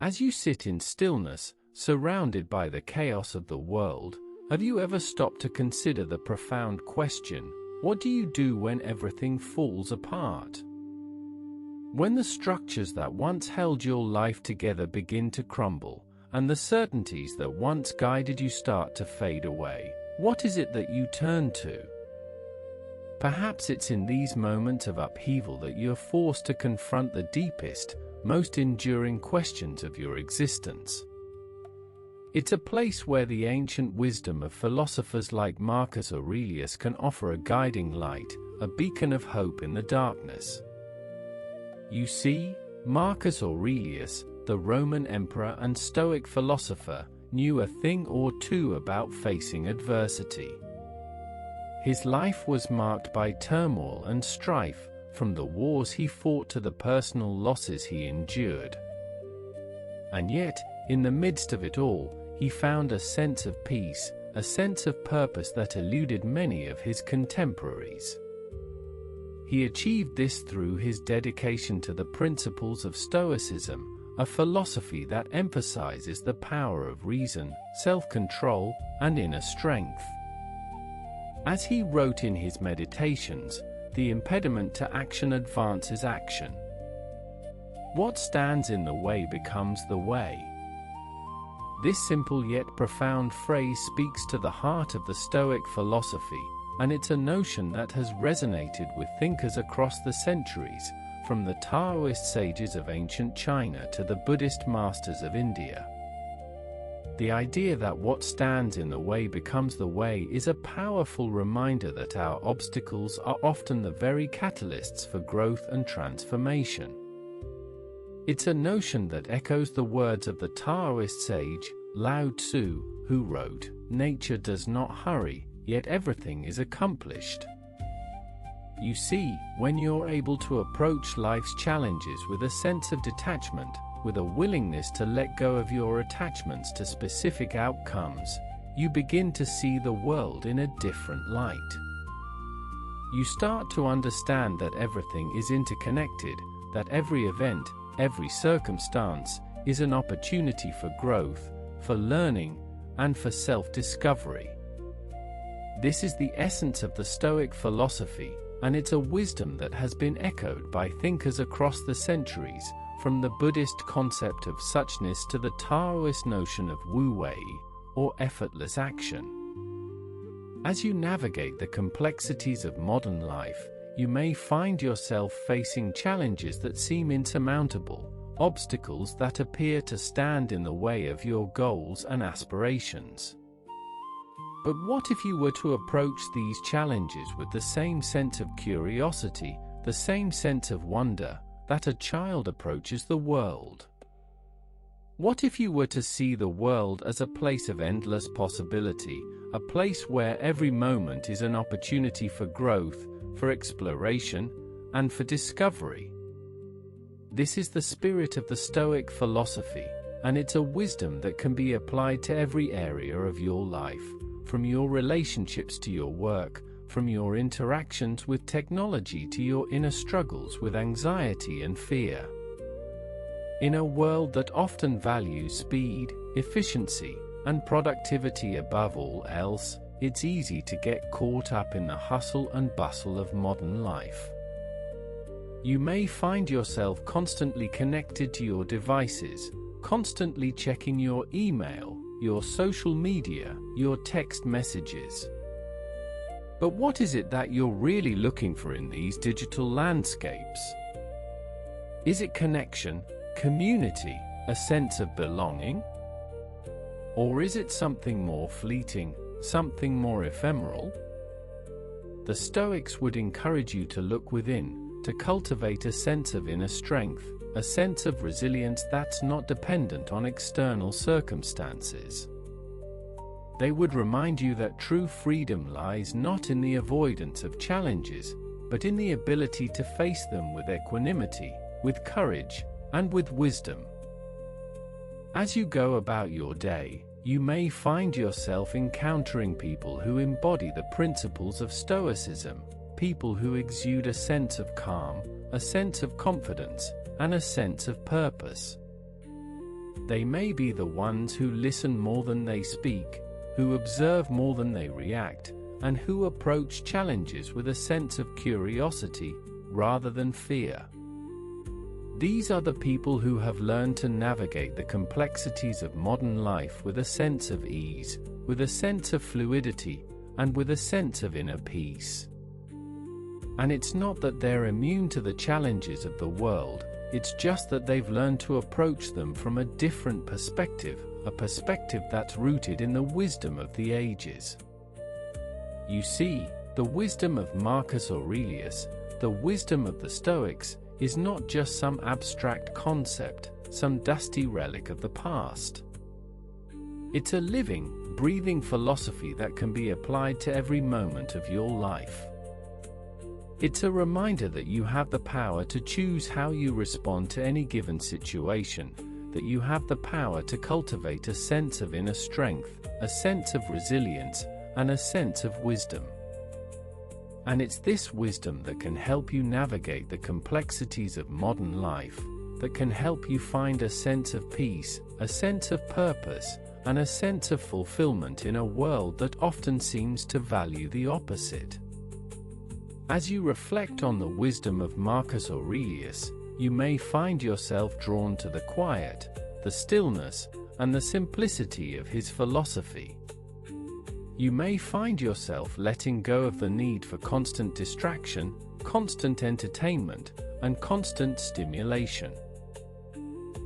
As you sit in stillness, surrounded by the chaos of the world, have you ever stopped to consider the profound question, what do you do when everything falls apart? When the structures that once held your life together begin to crumble, and the certainties that once guided you start to fade away, what is it that you turn to? Perhaps it's in these moments of upheaval that you're forced to confront the deepest, most enduring questions of your existence. It's a place where the ancient wisdom of philosophers like Marcus Aurelius can offer a guiding light, a beacon of hope in the darkness. You see, Marcus Aurelius, the Roman emperor and Stoic philosopher, knew a thing or two about facing adversity. His life was marked by turmoil and strife, from the wars he fought to the personal losses he endured. And yet, in the midst of it all, he found a sense of peace, a sense of purpose that eluded many of his contemporaries. He achieved this through his dedication to the principles of Stoicism, a philosophy that emphasizes the power of reason, self-control, and inner strength. As he wrote in his meditations, the impediment to action advances action. What stands in the way becomes the way. This simple yet profound phrase speaks to the heart of the Stoic philosophy, and it's a notion that has resonated with thinkers across the centuries, from the Taoist sages of ancient China to the Buddhist masters of India. The idea that what stands in the way becomes the way is a powerful reminder that our obstacles are often the very catalysts for growth and transformation. It's a notion that echoes the words of the Taoist sage, Lao Tzu, who wrote, "Nature does not hurry, yet everything is accomplished." You see, when you're able to approach life's challenges with a sense of detachment, with a willingness to let go of your attachments to specific outcomes, you begin to see the world in a different light. You start to understand that everything is interconnected, that every event, every circumstance, is an opportunity for growth, for learning, and for self-discovery. This is the essence of the Stoic philosophy, and it's a wisdom that has been echoed by thinkers across the centuries, from the Buddhist concept of suchness to the Taoist notion of wu-wei, or effortless action. As you navigate the complexities of modern life, you may find yourself facing challenges that seem insurmountable, obstacles that appear to stand in the way of your goals and aspirations. But what if you were to approach these challenges with the same sense of curiosity, the same sense of wonder, that a child approaches the world? What if you were to see the world as a place of endless possibility, a place where every moment is an opportunity for growth, for exploration, and for discovery? This is the spirit of the Stoic philosophy, and it's a wisdom that can be applied to every area of your life, from your relationships to your work, from your interactions with technology to your inner struggles with anxiety and fear. In a world that often values speed, efficiency, and productivity above all else, it's easy to get caught up in the hustle and bustle of modern life. You may find yourself constantly connected to your devices, constantly checking your email, your social media, your text messages. But what is it that you're really looking for in these digital landscapes? Is it connection, community, a sense of belonging? Or is it something more fleeting, something more ephemeral? The Stoics would encourage you to look within, to cultivate a sense of inner strength, a sense of resilience that's not dependent on external circumstances. They would remind you that true freedom lies not in the avoidance of challenges, but in the ability to face them with equanimity, with courage, and with wisdom. As you go about your day, you may find yourself encountering people who embody the principles of Stoicism, people who exude a sense of calm, a sense of confidence, and a sense of purpose. They may be the ones who listen more than they speak, who observe more than they react, and who approach challenges with a sense of curiosity rather than fear. These are the people who have learned to navigate the complexities of modern life with a sense of ease, with a sense of fluidity, and with a sense of inner peace. And it's not that they're immune to the challenges of the world, it's just that they've learned to approach them from a different perspective, a perspective that's rooted in the wisdom of the ages. You see, the wisdom of Marcus Aurelius, the wisdom of the Stoics, is not just some abstract concept, some dusty relic of the past. It's a living, breathing philosophy that can be applied to every moment of your life. It's a reminder that you have the power to choose how you respond to any given situation, that you have the power to cultivate a sense of inner strength, a sense of resilience, and a sense of wisdom. And it's this wisdom that can help you navigate the complexities of modern life, that can help you find a sense of peace, a sense of purpose, and a sense of fulfillment in a world that often seems to value the opposite. As you reflect on the wisdom of Marcus Aurelius, you may find yourself drawn to the quiet, the stillness, and the simplicity of his philosophy. You may find yourself letting go of the need for constant distraction, constant entertainment, and constant stimulation.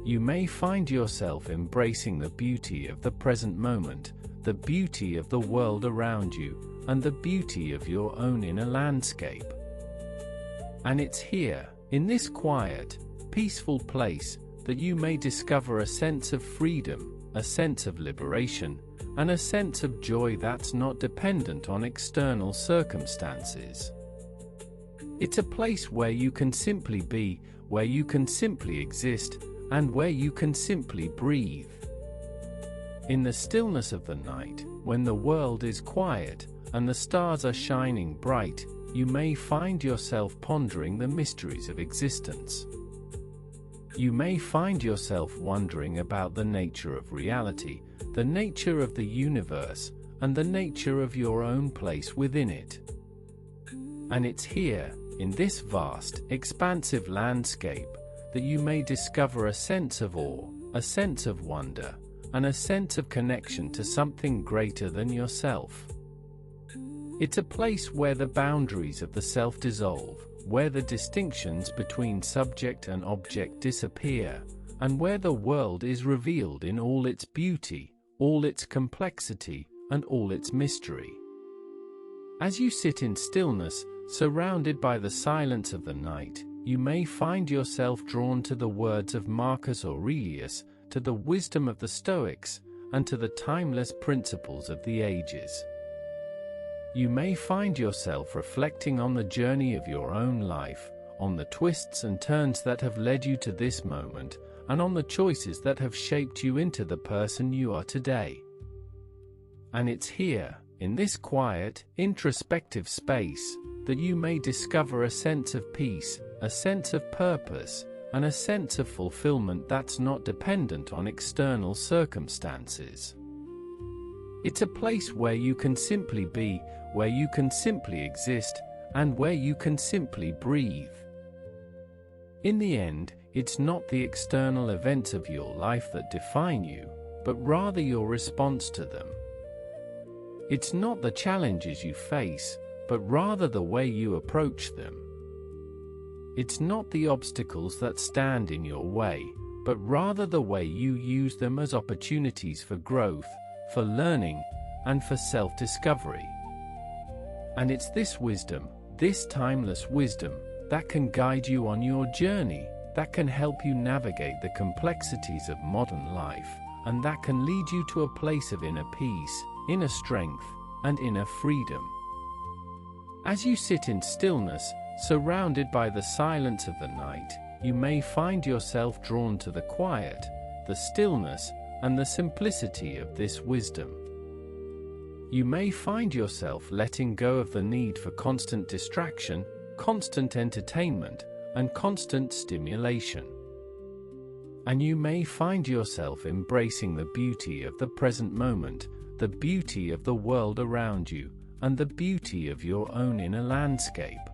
You may find yourself embracing the beauty of the present moment, the beauty of the world around you, and the beauty of your own inner landscape. And it's here, in this quiet, peaceful place, that you may discover a sense of freedom, a sense of liberation, and a sense of joy that's not dependent on external circumstances. It's a place where you can simply be, where you can simply exist, and where you can simply breathe. In the stillness of the night, when the world is quiet, and the stars are shining bright, you may find yourself pondering the mysteries of existence. You may find yourself wondering about the nature of reality, the nature of the universe, and the nature of your own place within it. And it's here, in this vast, expansive landscape, that you may discover a sense of awe, a sense of wonder, and a sense of connection to something greater than yourself. It's a place where the boundaries of the self dissolve, where the distinctions between subject and object disappear, and where the world is revealed in all its beauty, all its complexity, and all its mystery. As you sit in stillness, surrounded by the silence of the night, you may find yourself drawn to the words of Marcus Aurelius, to the wisdom of the Stoics, and to the timeless principles of the ages. You may find yourself reflecting on the journey of your own life, on the twists and turns that have led you to this moment, and on the choices that have shaped you into the person you are today. And it's here, in this quiet, introspective space, that you may discover a sense of peace, a sense of purpose, and a sense of fulfillment that's not dependent on external circumstances. It's a place where you can simply be, where you can simply exist, and where you can simply breathe. In the end, it's not the external events of your life that define you, but rather your response to them. It's not the challenges you face, but rather the way you approach them. It's not the obstacles that stand in your way, but rather the way you use them as opportunities for growth, for learning, and for self-discovery. And it's this wisdom, this timeless wisdom, that can guide you on your journey, that can help you navigate the complexities of modern life, and that can lead you to a place of inner peace, inner strength, and inner freedom. As you sit in stillness, surrounded by the silence of the night, you may find yourself drawn to the quiet, the stillness, and the simplicity of this wisdom. You may find yourself letting go of the need for constant distraction, constant entertainment, and constant stimulation. And you may find yourself embracing the beauty of the present moment, the beauty of the world around you, and the beauty of your own inner landscape.